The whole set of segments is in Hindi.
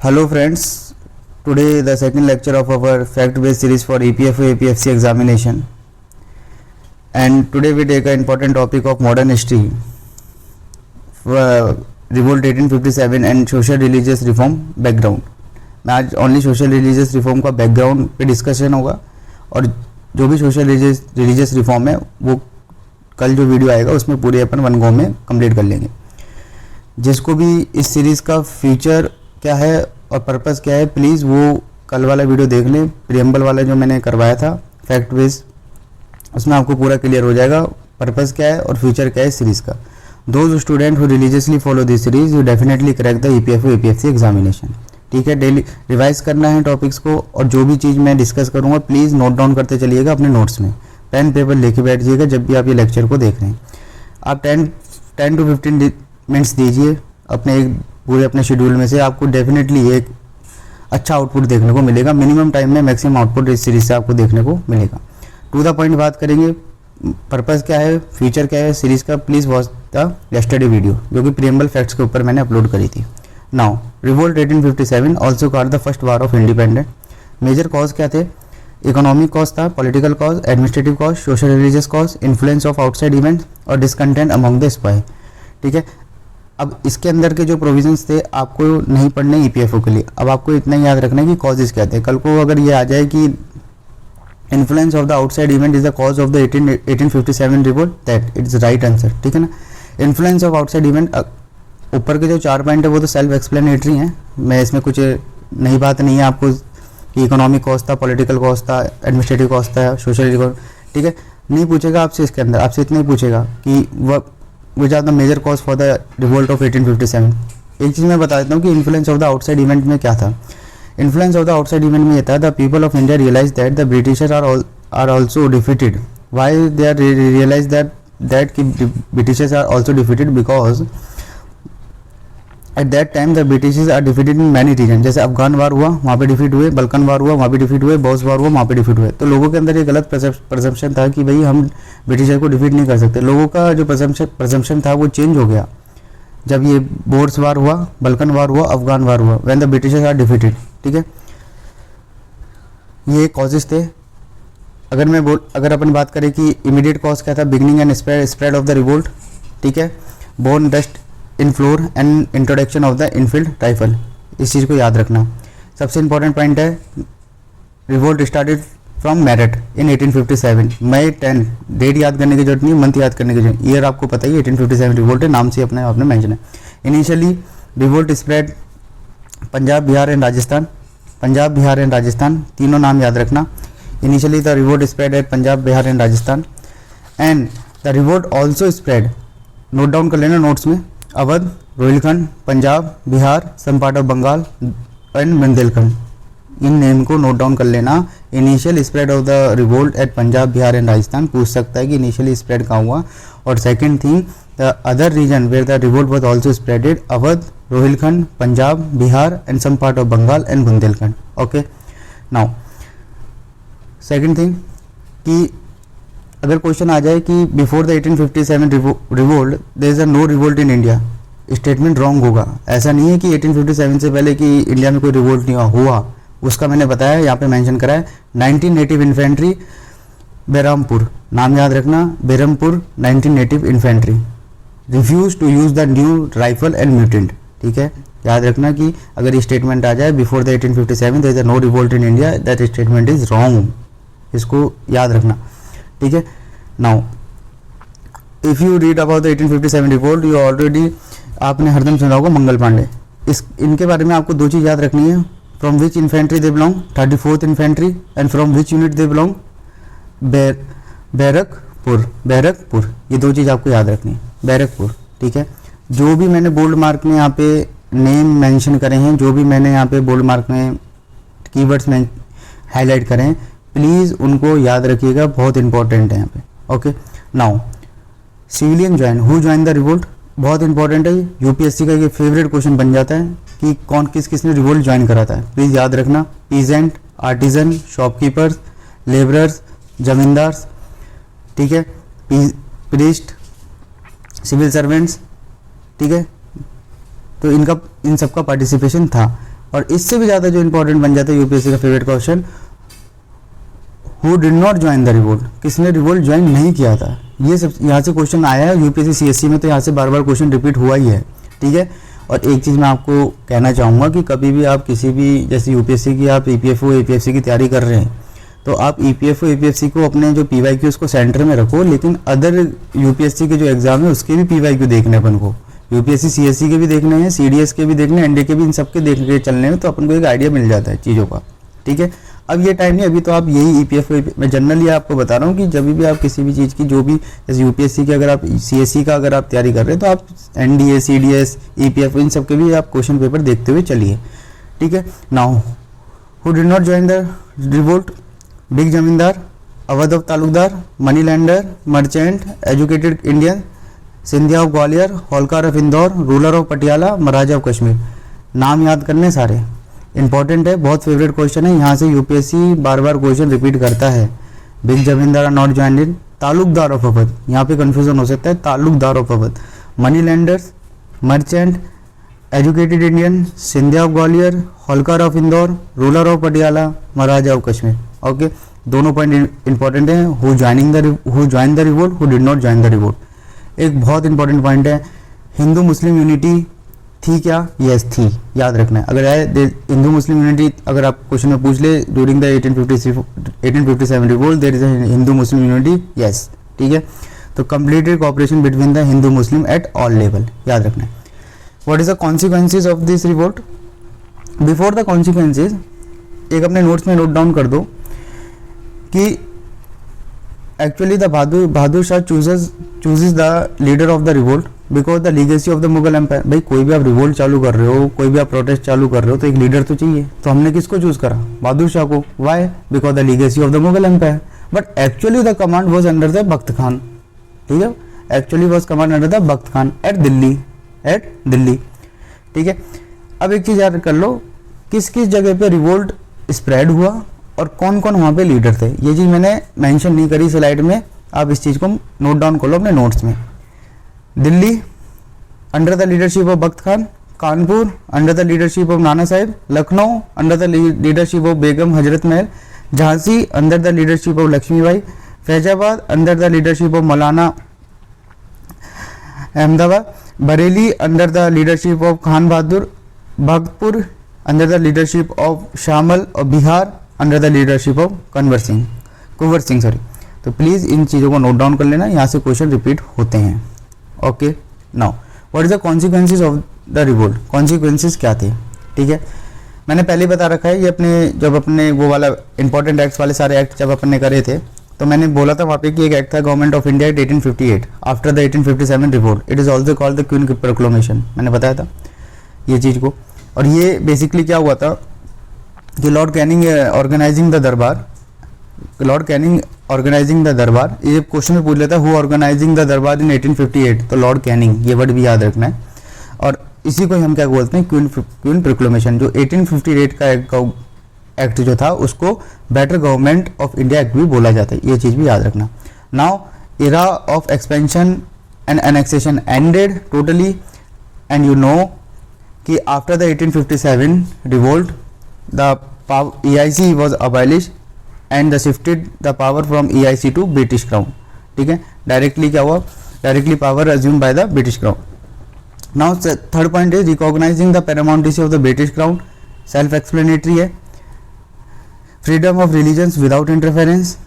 Hello friends, today the second lecture of our fact-based series for EPFO APFC examination, and today we take an important topic of modern history, revolt 1857 and social religious reform background. मैं आज ओनली सोशल रिलीजियस रिफॉर्म का बैकग्राउंड पे डिस्कशन होगा और जो भी सोशल रिलीजियस रिफॉर्म है वो कल जो वीडियो आएगा उसमें पूरे अपन वन गो में कंप्लीट कर लेंगे। जिसको भी इस सीरीज़ का फ्यूचर क्या है और पर्पस क्या है, प्लीज़ वो कल वाला वीडियो देख लें, प्रियम्बल वाला जो मैंने करवाया था फैक्ट बेस, उसमें आपको पूरा क्लियर हो जाएगा पर्पस क्या है और फ्यूचर क्या है इस सीरीज़ का। Those student who religiously follow this series you definitely correct the EPFO APFC examination. ठीक है, डेली रिवाइज करना है टॉपिक्स को और जो भी चीज़ मैं डिस्कस करूँगा प्लीज़ नोट डाउन करते चलिएगा अपने नोट्स में, पेन पेपर लेके बैठिएगा जब भी आप ये लेक्चर को देख रहे हैं। आप 10 to 15 मिनट्स दीजिए अपने पूरे अपने शेड्यूल में से, आपको डेफिनेटली एक अच्छा आउटपुट देखने को मिलेगा। मिनिमम टाइम में मैक्सिमम आउटपुट इस सीरीज से आपको देखने को मिलेगा। टू द पॉइंट बात करेंगे, पर्पस क्या है, फ्यूचर क्या है सीरीज का, please watch the yesterday video जो कि प्रियम्बल फैक्ट्स के ऊपर मैंने अपलोड करी थी। Now revolt 1857 also called the first war of independence. Major cause क्या थे? इकोनॉमिक कॉज था, political cause, administrative cause, social religious cause, influence of outside event और डिसकंटेंट अमंग द स्पाई। ठीक है, अब इसके अंदर के जो प्रोविजंस थे आपको नहीं पढ़ने EPFO के लिए। अब आपको इतना याद रखना है कि कॉजेज क्या थे। कल को अगर ये आ जाए कि influence of the outside event is the cause of the 1857 revolt, that it's right answer. ठीक है ना, इन्फ्लुएंस ऑफ आउटसाइड इवेंट, ऊपर के जो 4 पॉइंट है वो तो सेल्फ एक्सप्लेनेटरी हैं, मैं इसमें कुछ नई बात नहीं है आपको कि इकोनॉमिक कॉज था, पॉलिटिकल कॉज था, एडमिनिस्ट्रेटिव कॉज था, सोशल कॉज। ठीक है, नहीं पूछेगा आपसे इसके अंदर, आपसे इतना ही पूछेगा कि which are the major cause for the revolt of 1857। एक चीज़ मैं बता देता हूँ कि influence of the outside event में क्या था। Influence of the outside event में ये था, the people of India realize that the Britishers are also defeated. Why they are realize that कि Britishers are also defeated because at that time the Britishers are defeated in many reason. जैसे अफगान वार हुआ वहाँ पे डिफीट हुए, बल्कन वार हुआ वहाँ पे डिफीट हुए, बॉस वार हुआ वहाँ पे डिफीट हुए। तो लोगों के अंदर ये गलत परसेप्शन था कि भाई हम ब्रिटिशर को डिफीट नहीं कर सकते। लोगों का जो परसेप्शन था वो चेंज हो गया जब ये बोर्स वार हुआ, बल्कन वार हुआ, अफगान वार हुआ, when the Britishers are defeated. ठीक है, ये कॉजेज थे। अगर अपन बात करें कि इमीडिएट कॉज क्या था, beginning and spread of the revolt. ठीक है, bone dust in flour and introduction of the Enfield rifle, इस चीज़ को याद रखना। सबसे इंपॉर्टेंट पॉइंट है, revolt started from Meerut in 1857। May 10, date याद करने की जरूरत नहीं, मंथ याद करने की जरूरत, ईयर आपको पता ही, 1857 रिवोल्ट है, नाम से अपने आपने मेंशन है। Initially revolt spread Punjab, Bihar and Rajasthan. Punjab, Bihar and Rajasthan तीनों नाम याद रखना। Initially the revolt spread at Punjab, Bihar and Rajasthan and the revolt also spread, note down कर लेना नोट्स में, Awadh, Rohilkhand, Punjab, Bihar, some part of Bengal and Bundelkhand. इन नेम को नोट डाउन कर लेना। Initial spread of the revolt at Punjab, Bihar and Rajasthan, पूछ सकता है कि इनिशियली स्प्रेड कहाँ हुआ। और second thing, the other reason where the revolt was also spreaded, Awadh, Rohilkhand, Punjab, Bihar and some part of Bengal and Bundelkhand. Okay, now second thing कि अगर क्वेश्चन आ जाए कि before the 1857 revolt there is no revolt in India, statement wrong होगा। ऐसा नहीं है कि 1857 से पहले कि इंडिया में कोई रिवोल्ट नहीं हुआ, उसका मैंने बताया यहाँ पे मेंशन करा है। 19 नेटिव इन्फेंट्री बेरमपुर, नाम याद रखना, Berhampore 19 native infantry refuse to use the new rifle and mutinied. ठीक है, याद रखना कि अगर ये स्टेटमेंट आ जाए before the 1857 there is no revolt in India, that statement is wrong, इसको याद रखना। ठीक है, now if you read about the 1857 revolt, you already आपने हरदम सुना होगा मंगल पांडे। इनके बारे में आपको दो चीज़ याद रखनी है, from which infantry they belong, 34th infantry, and from which unit they belong, Barrackpore. ये दो चीज़ आपको याद रखनी है, बैरकपुर। ठीक है, जो भी मैंने बोल्ड मार्क में यहाँ पे नेम मेंशन करे हैं, जो भी मैंने यहाँ पे बोल्ड मार्क में कीवर्ड्स में हाईलाइट करें हैं, प्लीज़ उनको याद रखिएगा, बहुत इंपॉर्टेंट है यहाँ पे। Okay, now civilian join, who join the revolt, बहुत इंपॉर्टेंट है। यूपीएससी का ये फेवरेट क्वेश्चन बन जाता है कि कौन किसने रिवोल्ट ज्वाइन करा था, प्लीज़ याद रखना। Peasant, artisan, shopkeepers, labourers, zamindars. ठीक है, प्रीस्ट, सिविल सर्वेंट्स। ठीक है, तो इन सब का पार्टिसिपेशन था। और इससे भी ज़्यादा जो इंपॉर्टेंट बन जाता है यूपीएससी का favourite question, who did not join the revolt, किसने रिवोल्ट ज्वाइन नहीं किया था। ये सब यहाँ से क्वेश्चन आया है यूपीएससी सीएससी में, तो यहाँ से बार बार क्वेश्चन रिपीट हुआ ही है, ठीक है। और एक चीज़ मैं आपको कहना चाहूँगा कि कभी भी आप किसी भी, जैसे यूपीएससी की आप ईपीएफओ एपीएफसी की तैयारी कर रहे हैं, तो आप ईपीएफओ एपीएफसी को अपने जो पीवाईक्यू उसको सेंटर में रखो, लेकिन अदर यूपीएससी के जो एग्जाम है उसके भी पीवाईक्यू देखने अपन को, यूपीएससी सीएससी के भी देखने हैं, सीडीएस के भी देखने हैं, एनडीए के भी, इन सब के देख के चलने में, तो अपन को एक आइडिया मिल जाता है चीज़ों का, ठीक है। अब ये टाइम नहीं, अभी तो आप यही ईपीएफओ, मैं जनरली आपको बता रहा हूँ कि जब भी आप किसी भी चीज़ की, जो भी जैसे यूपीएससी की अगर आप सीएससी का अगर आप तैयारी कर रहे हैं, तो आप एनडीए सीडीएस ईपीएफओ इन सब के भी आप क्वेश्चन पेपर देखते हुए चलिए, ठीक है। Now who did not join the revolt, big zamindar, Awadh of taluqdar, money lender, merchant, educated Indian, Scindia of Gwalior, Holkar of Indore, ruler of Patiala, maharaja of Kashmir. नाम याद करने सारे इंपॉर्टेंट है, बहुत फेवरेट क्वेश्चन है, यहाँ से यूपीएससी बार बार क्वेश्चन रिपीट करता है। Big zamindar are not joined in, taluqdar of Awadh, यहाँ पे कंफ्यूजन हो सकता है, taluqdar of Awadh, money lenders, merchant, educated Indian, Scindia of Gwalior, Holkar of Indore, ruler of Patiala, maharaja of Kashmir. Okay, दोनों पॉइंट इंपॉर्टेंट है, who join the revolt, who did not join the revolt. एक बहुत इंपॉर्टेंट पॉइंट है, हिंदू मुस्लिम यूनिटी थी क्या? यस थी, याद रखना है। अगर है हिंदू मुस्लिम यूनिटी, अगर आप क्वेश्चन में पूछ ले during the 1857 revolt there is Hindu Muslim unity, yes, ठीक है। तो completed cooperation between the Hindu Muslim at all level, याद रखना है। What is the consequences of this revolt? Before the consequences, एक अपने नोट्स में नोट डाउन कर दो कि actually the Bahadur Shah chooses the leader of the revolt because the legacy of the Mughal empire. भाई कोई भी आप रिवोल्ट चालू कर रहे हो, कोई भी आप प्रोटेस्ट चालू कर रहे हो, तो एक लीडर तो चाहिए। तो हमने किसको चूज करा? बहादुर शाह को। Why? Because the legacy of the Mughal empire. But actually the command was under the Bakht Khan, ठीक है, actually was command under the Bakht Khan at Delhi, ठीक है। अब एक चीज याद कर लो, किस किस जगह पे रिवोल्ट स्प्रेड हुआ और कौन कौन वहां पे लीडर थे। ये चीज मैंने मेंशन नहीं करी स्लाइड में, आप इस चीज को नोट डाउन कर लो अपने नोट्स में। Delhi under the leadership of Bakht Khan, Kanpur under the leadership of Nana Sahib, Lucknow under the leadership of Begum Hazrat Mahal, Jhansi under the leadership of Lakshmibai, Faizabad under the leadership of Maulana Ahmadabad, Bareilly under the leadership of Khan Bahadur, Bhagatpur under the leadership of Shamal, और Bihar under the leadership of Kunwar Singh sorry. तो प्लीज इन चीज़ों को नोट डाउन कर लेना, यहाँ से क्वेश्चन रिपीट होते हैं। Okay, now what is the consequences of the revolt? Consequences क्या थे? ठीक है, मैंने पहले बता रखा है, ये जब अपने वो वाला इंपॉर्टेंट एक्ट्स वाले सारे एक्ट जब अपन ने करे थे, तो मैंने बोला था वहाँ पे कि एक एक्ट था government of India act 1858 after the 1857 revolt, it is also called the queen proclamation. मैंने बताया था ये चीज़ को। और ये बेसिकली क्या हुआ था कि लॉर्ड कैनिंग ऑर्गेनाइजिंग द दरबार, ये क्वेश्चन में पूछ लेता है हु ऑर्गेनाइजिंग द दरबार इन 1858, तो लॉर्ड कैनिंग, ये वर्ड भी याद रखना है। और इसी को हम क्या बोलते हैं? Queen proclamation. जो 1858 का एक्ट जो था उसको better government of India act भी बोला जाता है, ये चीज़ भी याद रखना। Now era of expansion and annexation ended totally, and you know कि after the 1857 revolt the EIC was abolished and the shifted the power from EIC to British Crown, ठीक है। डायरेक्टली क्या हुआ? Directly power assumed by the British Crown. Now third point is recognizing the paramountcy of the British Crown, self explanatory है। freedom of religions without interference,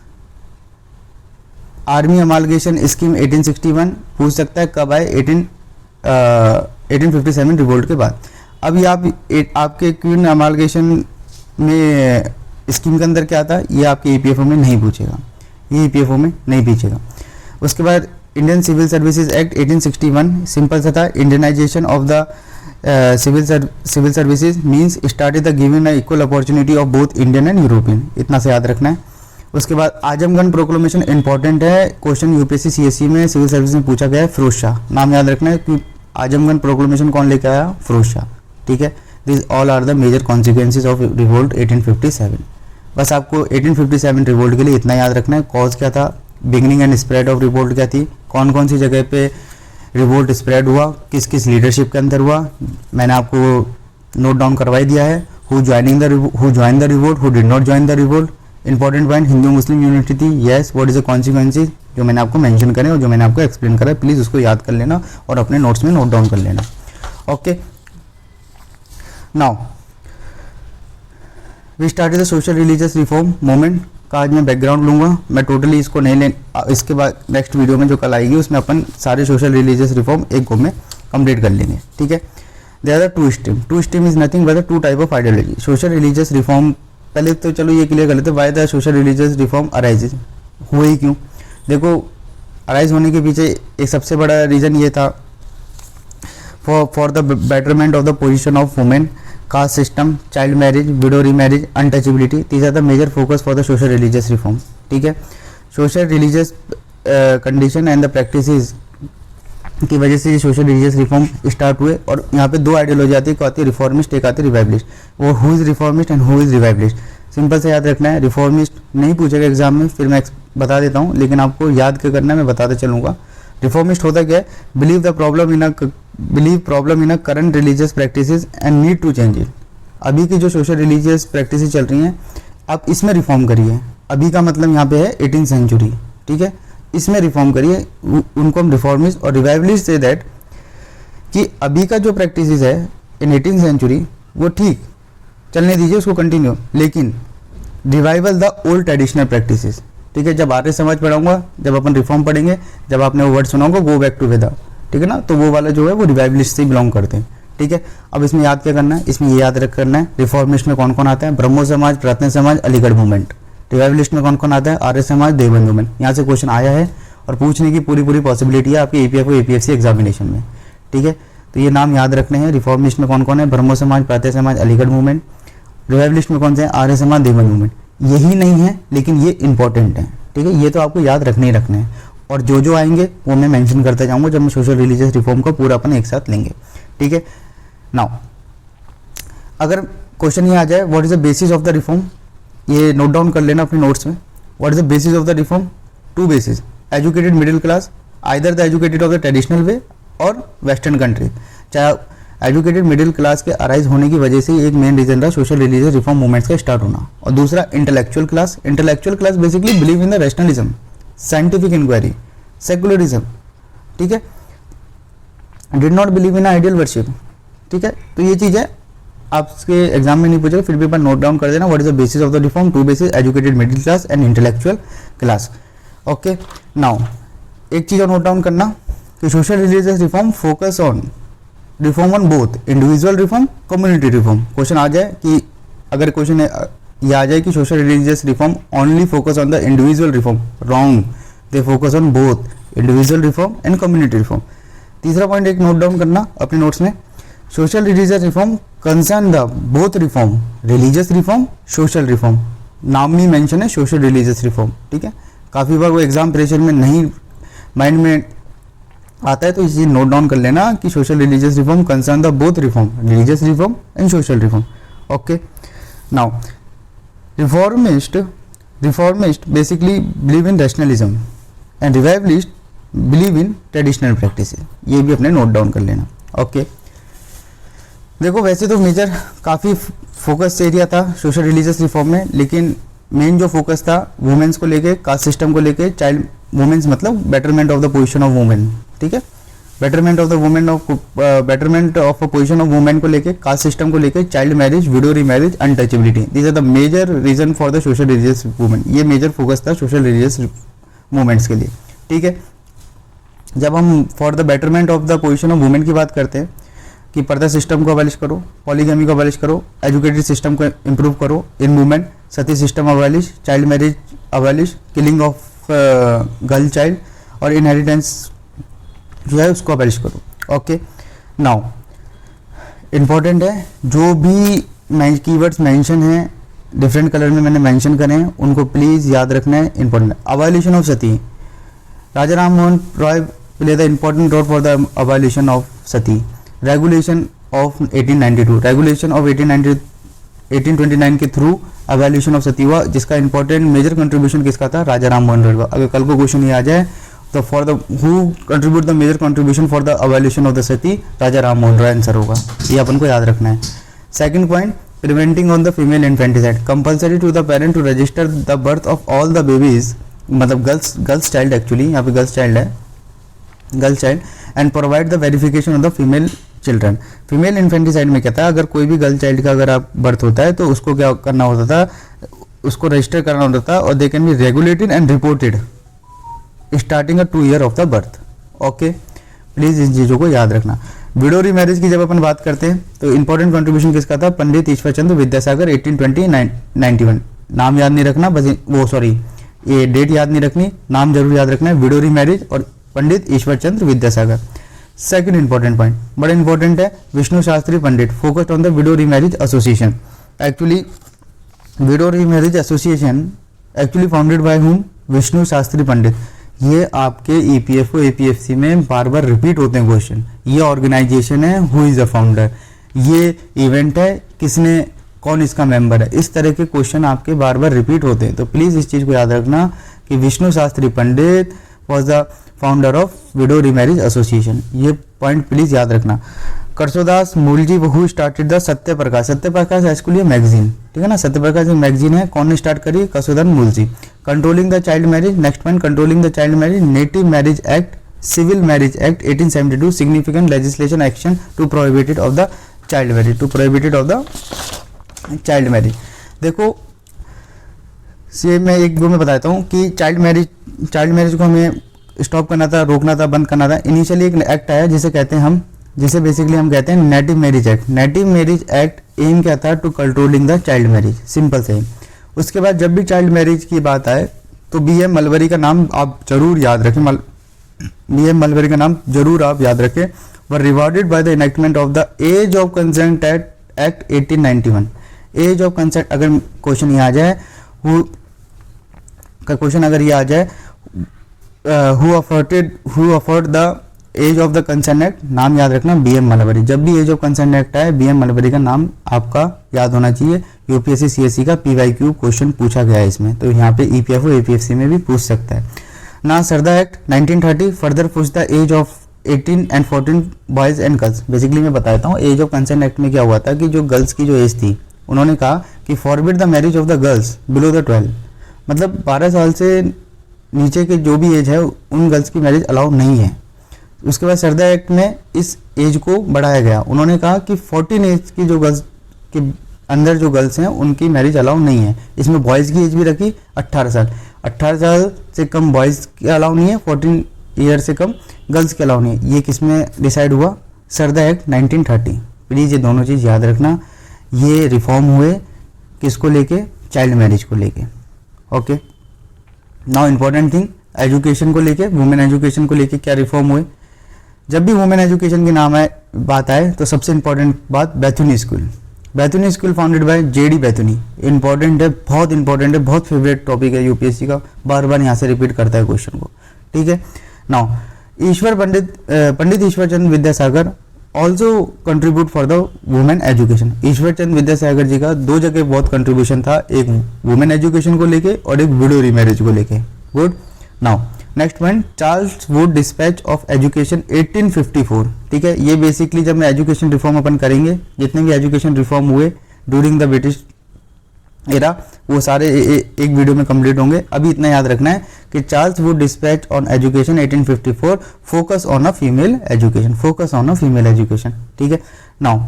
army amalgamation scheme 1861, पूछ सकता है कब आए? 1857 रिवोल्ट के बाद। अभी आपके क्वीन अमालगेशन में स्कीम के अंदर क्या था, ये आपके ईपीएफओ में नहीं पूछेगा, ये ईपीएफओ में नहीं पूछेगा। उसके बाद Indian civil services act 1861, simple सा था, Indianization of the civil services means started the giving equal opportunity of both Indian and European, इतना से याद रखना है। उसके बाद आजमगढ़ प्रोक्लेमेशन इंपॉर्टेंट है, क्वेश्चन यूपीएससी सीएससी में सिविल सर्विस में पूछा गया है। फिरोज शाह, नाम याद रखना है कि आजमगढ़ प्रोक्लेमेशन कौन लेके आया? फिरोज शाह, ठीक है। This all are the major consequences of revolt 1857। बस आपको 1857 रिवोल्ट के लिए इतना याद रखना है, कॉज क्या था, beginning and spread of revolt क्या थी, कौन कौन सी जगह पे रिवोल्ट स्प्रेड हुआ, किस किस लीडरशिप के अंदर हुआ, मैंने आपको नोट डाउन करवाई दिया है। who joined the revolt, who did not join the revolt. Important point, Hindu Muslim unity थी, yes, what is the consequences, जो मैंने आपको मेंशन करे और जो मैंने आपको एक्सप्लेन करा है, प्लीज़ उसको याद कर लेना और अपने नोट्स में नोट डाउन कर लेना. Okay, now we start the social religious reform movement का आज मैं बैकग्राउंड लूँगा. मैं टोटली इसको नहीं ले, इसके बाद नेक्स्ट वीडियो में जो कल आएगी उसमें अपन सारे सोशल रिलीजियस रिफॉर्म एक गो में कंप्लीट कर लेंगे. ठीक है. There are two stream is nothing but two type of ideology. Social religious reform, पहले तो चलो ये क्लियर कर लेते, why the social religious reform arises, हुए ही क्यों. देखो, अराइज होने के पीछे एक सबसे बड़ा रीज़न ये था, for the betterment of the position of women, caste system, child marriage, widow remarriage, untouchability. These are the major focus for the social religious reform. ठीक है. Social religious condition and the practices की वजह से ये सोशल रिलीजियस रिफॉर्म स्टार्ट हुए. और यहाँ पे दो आइडियोलॉजी आती है, एक आती है रिफॉर्मिस्ट, एक आती है रिवाइवलिस्ट. वो who is reformist and who is revivalist, simple से याद रखना है. रिफॉर्मिस्ट नहीं पूछेगा एग्जाम में, फिर मैं बता देता हूँ, लेकिन आपको याद क्या करना है मैं बताते चलूँगा. रिफॉर्मिस्ट होता क्या है, believe problem in a current religious practices and need to change it. अभी की जो सोशल रिलीजियस प्रैक्टिसेस चल रही हैं, आप इसमें रिफॉर्म करिए. अभी का मतलब यहाँ पे है 18th सेंचुरी. ठीक है, इसमें रिफॉर्म करिए. उनको हम रिफॉर्मिस्ट और रिवाइवलिस्ट से दैट कि अभी का जो प्रैक्टिसेस है इन 18th सेंचुरी वो ठीक चलने दीजिए, उसको कंटिन्यू, लेकिन revival the old traditional practices. ठीक है. जब आर्य समाज पढ़ाऊंगा, जब अपन रिफॉर्म पढ़ेंगे, जब आपने वो वर्ड सुना होगा गो बैक टू वेदा, ठीक है ना, तो वो वाला जो है वो रिवाइवलिस्ट से बिलोंग करते हैं. ठीक है. अब इसमें याद क्या करना है, इसमें ये याद रख करना है, रिफॉर्मिस्ट में कौन कौन आता है, ब्रह्मो समाज, प्रार्थना समाज, अलीगढ़ मूवमेंट. रिवाइवलिस्ट में कौन कौन आता है, आर्य समाज, देवबंद मूवमेंट. यहाँ से क्वेश्चन आया है और पूछने की पूरी पॉसिबिलिटी है आपके APF और APSC एग्जामिनेशन में. ठीक है. तो ये नाम याद रखने हैं. रिफॉर्मिस्ट में कौन कौन है, ब्रह्मो समाज, प्रार्थना समाज, अलीगढ़ मूवमेंट. रिवाइवलिस्ट में कौन से हैं, आर्य समाज, देवबंद मूवमेंट. यही नहीं है, लेकिन ये इंपॉर्टेंट है. ठीक है. ये तो आपको याद रखने ही रखने हैं, और जो आएंगे वो मैं मेंशन करता जाऊंगा जब मैं सोशल रिलीजियस रिफॉर्म को पूरा अपन एक साथ लेंगे. ठीक है. नाउ अगर क्वेश्चन ये आ जाए, what is the basis of the reform, ये नोट डाउन कर लेना अपने नोट्स में. What is the basis of the reform, two basis, educated middle class, either the educated of the traditional way और वेस्टर्न कंट्री. चाहे एजुकेटेड मिडिल क्लास के अराइज होने की वजह से एक मेन रीजन रहा सोशल रिलीजियस रिफॉर्म मूवमेंट्स का स्टार्ट होना. और दूसरा intellectual class. Intellectual class basically believe in the rationalism, scientific inquiry, secularism. ठीक है. Did not believe in ideal worship. ठीक है. तो ये चीज़ है, आपके एग्जाम में नहीं पूछेगा, फिर भी अपन नोट डाउन कर देना. What is the basis of the reform, two basis, educated middle class and intellectual class. Okay. Now एक चीज़ और नोट डाउन करना कि social religious reform focus on reform on both individual reform, community reform. Question आ जाए कि अगर क्वेश्चन ये आ जाए कि social religious reform only focus on the individual reform, wrong. They focus on both individual reform and community reform. तीसरा पॉइंट एक नोट डाउन करना अपने नोट्स में, social religious reform concern the both reform, religious reform, social reform. नाम ही मेंशन है सोशल रिलीजियस रिफॉर्म. ठीक है. काफ़ी बार वो एग्जाम प्रेशर में नहीं माइंड में आता है, तो इसी नोट डाउन कर लेना कि social religious reform concern the both reform, religious reform and social reform. Okay. Now reformist basically believe in rationalism and revivalist believe in traditional practice. ये भी अपने नोट डाउन कर लेना. ओके. देखो, वैसे तो मेजर काफ़ी फोकस एरिया था सोशल रिलीजियस रिफॉर्म में, लेकिन मेन जो फोकस था वुमेन्स को लेके, कास्ट सिस्टम को लेके, चाइल्ड वुमेन्स मतलब betterment of the position of women. ठीक है. Betterment of a position of women को लेके, कास्ट सिस्टम को लेके, child marriage, widow remarriage, untouchability. These are the major reason for the social religious movement. ये मेजर फोकस था सोशल रिलीजियस मूवमेंट्स के लिए. ठीक है. जब हम for the betterment of the position of women की बात करते हैं कि पर्दा सिस्टम को अबॉलिश करो, पॉलीगैमी को अबॉलिश करो, एजुकेटेड सिस्टम को इम्प्रूव करो इन women, Sati system abolish, child marriage abolish, killing of girl child और इनहेरिटेंस जो है उसको अबॉलिश करो. ओके. नाउ इम्पॉर्टेंट है, जो भी कीवर्ड्स मेंशन हैं डिफरेंट कलर में मैंने मेंशन करे हैं, उनको प्लीज़ याद रखना है. Important abolition of sati. Raja Ram Mohan Roy play the important role for the abolition of sati. Regulation of 1892, regulation of 1829 के थ्रू अबॉलिशन ऑफ सती हुआ, जिसका इंपॉर्टेंट मेजर कंट्रीब्यूशन किसका था, राजा राम मोहन रॉय. अगर कल को क्वेश्चन ये आ जाए तो for the who contribute the major contribution for the abolition of the sati, Raja Ram Mohan Roy answer होगा. ये अपन को याद रखना है. Second point, preventing on the female infanticide, compulsory to the parent to register the birth of all the babies, मतलब गर्ल्स चाइल्ड, एक्चुअली यहाँ पे गर्ल्स चाइल्ड है, girl child, and provide the verification of the female children. Female infanticide में क्या था, अगर कोई भी गर्ल चाइल्ड का अगर आप बर्थ होता है तो उसको क्या करना होता था, उसको रजिस्टर करना होता था, और they can be regulated and reported starting a 2 year of the birth. Okay, please इन चीज़ों को याद रखना। विडो रीमैरिज की जब अपन बात करते हैं तो इंपॉर्टेंट कंट्रीब्यूशन किसका था, पंडित ईश्वर चंद्र विद्यासागर 1820-91। नाम याद नहीं रखना, बस वो सॉरी ये डेट याद नहीं रखनी, नाम जरूर याद रखना है, विडो रीमैरिज और Pandit Ishwar Chandra Vidyasagar. Second important point बड़ा इंपॉर्टेंट है, Vishnu Shastri Pandit focused on the widow remarriage association. Actually widow remarriage association actually founded by whom, Vishnu Shastri पंडित। ये आपके ईपीएफओ एपीएफसी में बार बार रिपीट होते हैं क्वेश्चन। ये ऑर्गेनाइजेशन है, हु इज द फाउंडर, ये इवेंट है, किसने, कौन इसका मेंबर है, इस तरह के क्वेश्चन आपके बार बार रिपीट होते हैं। तो प्लीज इस चीज को याद रखना कि Vishnu Shastri Pandit was the founder of widow remarriage association, ये पॉइंट प्लीज याद रखना। Karsondas Mulji who started the Satya Prakash, Satya Prakash actually magazine, ठीक है ना, सत्य प्रकाश एक मैगजीन है, कौन ने स्टार्ट करी, Karsondas Mulji. Controlling the child marriage, next point controlling the child marriage, native marriage act, civil marriage act 1872, significant legislation action to prohibited of the child marriage, to prohibited of the child marriage. देखो से मैं एक दो में बताता हूँ कि चाइल्ड मैरिज को हमें स्टॉप करना था, रोकना था, बंद करना था। इनिशियली एक एक्ट आया जिसे कहते हैं हम, जिसे बेसिकली हम कहते हैं native marriage act. Native marriage act aim क्या था, to controlling the child marriage, simple से। उसके बाद जब भी चाइल्ड मैरिज की बात आए तो BM मलबरी का नाम आप जरूर याद रखें, BM मलबरी का नाम जरूर आप याद रखें। Were rewarded by the enactment of the age of consent act 1891। Age of consent अगर क्वेश्चन ये आ जाए, क्वेश्चन अगर ये आ जाए, who afford the age of the consent act, नाम याद रखना BM मलबरी। जब भी एज ऑफ कंसेंट एक्ट आए BM मलबरी का नाम आपका याद होना चाहिए। यूपीएससी CSE का PYQ क्वेश्चन पूछा गया है इसमें, तो यहाँ पे EPFO APFC में भी पूछ सकता है ना। Sarda act 1930 further push the age of 18 and 14 boys and girls. Basically मैं बताता हूँ एज ऑफ कंसेंट एक्ट में क्या हुआ था कि जो गर्ल्स की जो एज थी, उन्होंने कहा कि forbid the marriage of the girls below the 12, मतलब 12 साल से नीचे के जो भी एज है उन गर्ल्स की मैरिज अलाउ नहीं है। उसके बाद सरदा एक्ट में इस एज को बढ़ाया गया, उन्होंने कहा कि 14 एज की जो गर्ल्स के अंदर जो गर्ल्स हैं उनकी मैरिज अलाउ नहीं है। इसमें बॉयज़ की एज भी रखी 18 साल, 18 साल से कम बॉयज़ की अलाउ नहीं है, 14 ईयर से कम गर्ल्स के अलाउ नहीं है। ये किस में डिसाइड हुआ, सरदा एक्ट 1930। प्लीज़ ये दोनों चीज़ याद रखना, ये रिफॉर्म हुए किसको लेके, चाइल्ड मैरिज को लेके। Okay, now important thing education को लेके, वुमेन एजुकेशन को लेके क्या रिफॉर्म हुए। जब भी वुमेन एजुकेशन के नाम बात आए तो सबसे इंपॉर्टेंट बात Bethune school. Bethune school founded by JD Bethune, important है, बहुत इंपॉर्टेंट है, बहुत फेवरेट टॉपिक है यूपीएससी का, बार बार यहाँ से रिपीट करता है क्वेश्चन को, ठीक है। Now Pandit Ishwar Chandra Vidyasagar also contribute for the women education. Ishwar Chandra Vidyasagar ji का 2 जगह बहुत कंट्रीब्यूशन था, एक वुमेन एजुकेशन को लेके और एक विडो रीमैरिज को लेके। Good. Now next point, Charles Wood dispatch of education 1854, ठीक है। ये बेसिकली जब मैं एजुकेशन रिफॉर्म अपन करेंगे, जितने भी एजुकेशन रिफॉर्म हुए ड्यूरिंग द ब्रिटिश एरा, वो सारे एक वीडियो में कंप्लीट होंगे। अभी इतना याद रखना है कि Charles Wood dispatch on education 1854 focus on a female education, focus on a female education, ठीक है। नाउ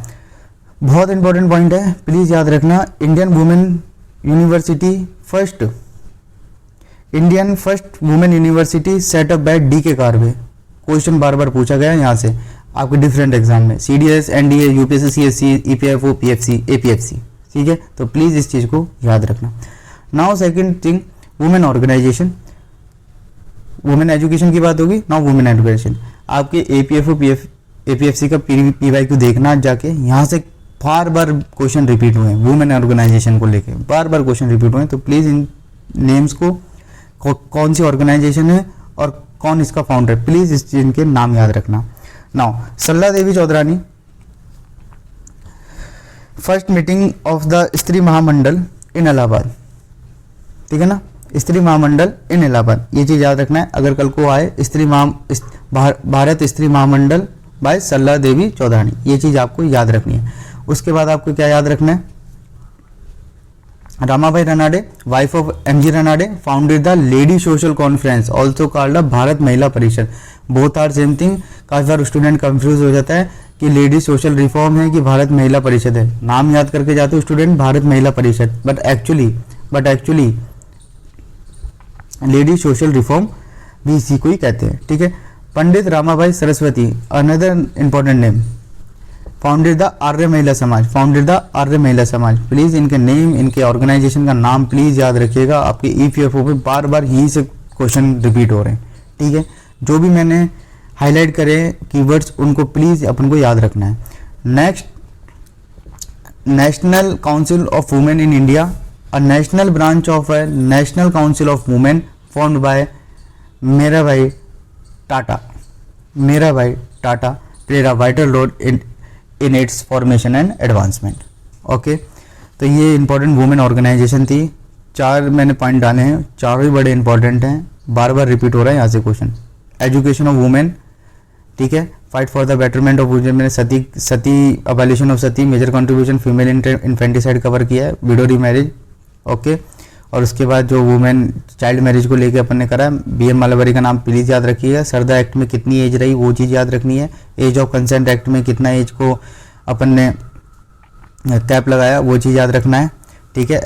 बहुत इंपॉर्टेंट पॉइंट है, प्लीज याद रखना, Indian women university first women university set up by DK Karve. Question बार बार पूछा गया यहाँ से आपके डिफरेंट एग्जाम में, CDS, NDA, UPSC, CSE, EPFO, PFC, APFC, ठीक है। तो प्लीज इस चीज को याद रखना। Now second thing, women organisation, women education की बात होगी। नाउ वुमेन एजुकेशन, आपके APFO, APFC का PYQ देखना जाके, यहाँ से बार बार क्वेश्चन रिपीट हुए हैं वुमेन ऑर्गेनाइजेशन को लेके, बार बार क्वेश्चन रिपीट हुए, तो प्लीज इन नेम्स को, कौन सी ऑर्गेनाइजेशन है और कौन इसका फाउंडर, प्लीज इस चीज के नाम याद रखना। Now Sarala Devi Chaudhurani, first meeting of the Stri Mahamandal इन इलाहाबाद, ठीक है ना, स्त्री महामंडल इन इलाहाबाद, ये चीज याद रखना है। अगर कल को आए भारत स्त्री महामंडल बाय सरला देवी चौधरानी, ये चीज आपको याद रखनी है। उसके बाद आपको क्या याद रखना है, Ramabai Ranade, wife of M.G. Ranade, founded the Lady Social Conference, also called the Bharat Mahila Parishad. Both are same thing. काफ़ी बार स्टूडेंट कंफ्यूज हो जाता है कि लेडी सोशल रिफॉर्म है कि भारत महिला परिषद है. नाम याद करके जाते हो student Bharat Mahila Parishad, but actually lady social reform भी इसी को ही कहते हैं. ठीक है. Pandit Ramabai Saraswati, another important name, founded the Arya Mahila Samaj. Please इनके नेम, इनके ऑर्गेनाइजेशन का नाम प्लीज याद रखिएगा. आपके ईपीएफओ पे बार बार ही से क्वेश्चन रिपीट हो रहे हैं. ठीक है. जो भी मैंने हाईलाइट करे कीवर्ड्स उनको प्लीज अपन को याद रखना है. Next, national council of women in India, a national branch of a national council of women formed by Mirabai Tata played a vital role in its formation and advancement. Okay. तो ये इंपॉर्टेंट वुमेन ऑर्गेनाइजेशन थी. 4 मैंने पॉइंट डाले हैं, चारों ही बड़े इंपॉर्टेंट हैं. बार बार रिपीट हो रहा है यहाँ से क्वेश्चन. एजुकेशन ऑफ वुमेन, ठीक है. Fight for the betterment of women, मैंने sati abolition of sati, major contribution female infanticide cover किया है, विडो रीमैरिज. ओके. और उसके बाद जो वुमेन चाइल्ड मैरिज को लेके अपन ने करा, BM मालावरी का नाम प्लीज़ याद रखिएगा. सरदा एक्ट में कितनी एज रही वो चीज़ याद रखनी है. एज ऑफ कंसेंट एक्ट में कितना एज को अपन ने कैप लगाया वो चीज़ याद रखना है. ठीक है.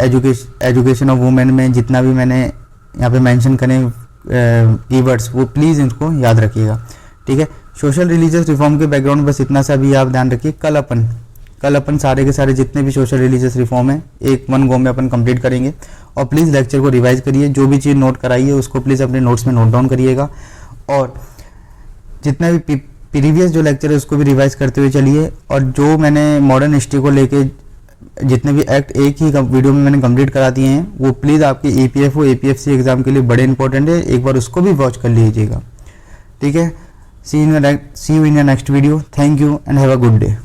एजुकेशन ऑफ वुमेन में जितना भी मैंने यहाँ पे मेंशन करें कीवर्ड्स वो प्लीज़ इनको याद रखिएगा. ठीक है. सोशल रिलीजियस रिफॉर्म के बैकग्राउंड बस इतना सा भी आप ध्यान रखिए. कल अपन सारे के सारे जितने भी सोशल रिलीजियस रिफॉर्म है एक वन गो में अपन कंप्लीट करेंगे. और प्लीज़ लेक्चर को रिवाइज करिए. जो भी चीज़ नोट कराइए उसको प्लीज़ अपने नोट्स में नोट डाउन करिएगा. और जितना भी प्रीवियस जो लेक्चर है उसको भी रिवाइज करते हुए चलिए. और जो मैंने मॉडर्न हिस्ट्री को लेके जितने भी एक्ट एक ही वीडियो में मैंने कंप्लीट करा दिए हैं वो प्लीज़ आपके EPFO APFC एग्जाम के लिए बड़े इंपॉर्टेंट है. एक बार उसको भी वॉच कर लीजिएगा. ठीक है. See you in your next video. Thank you and have a good day.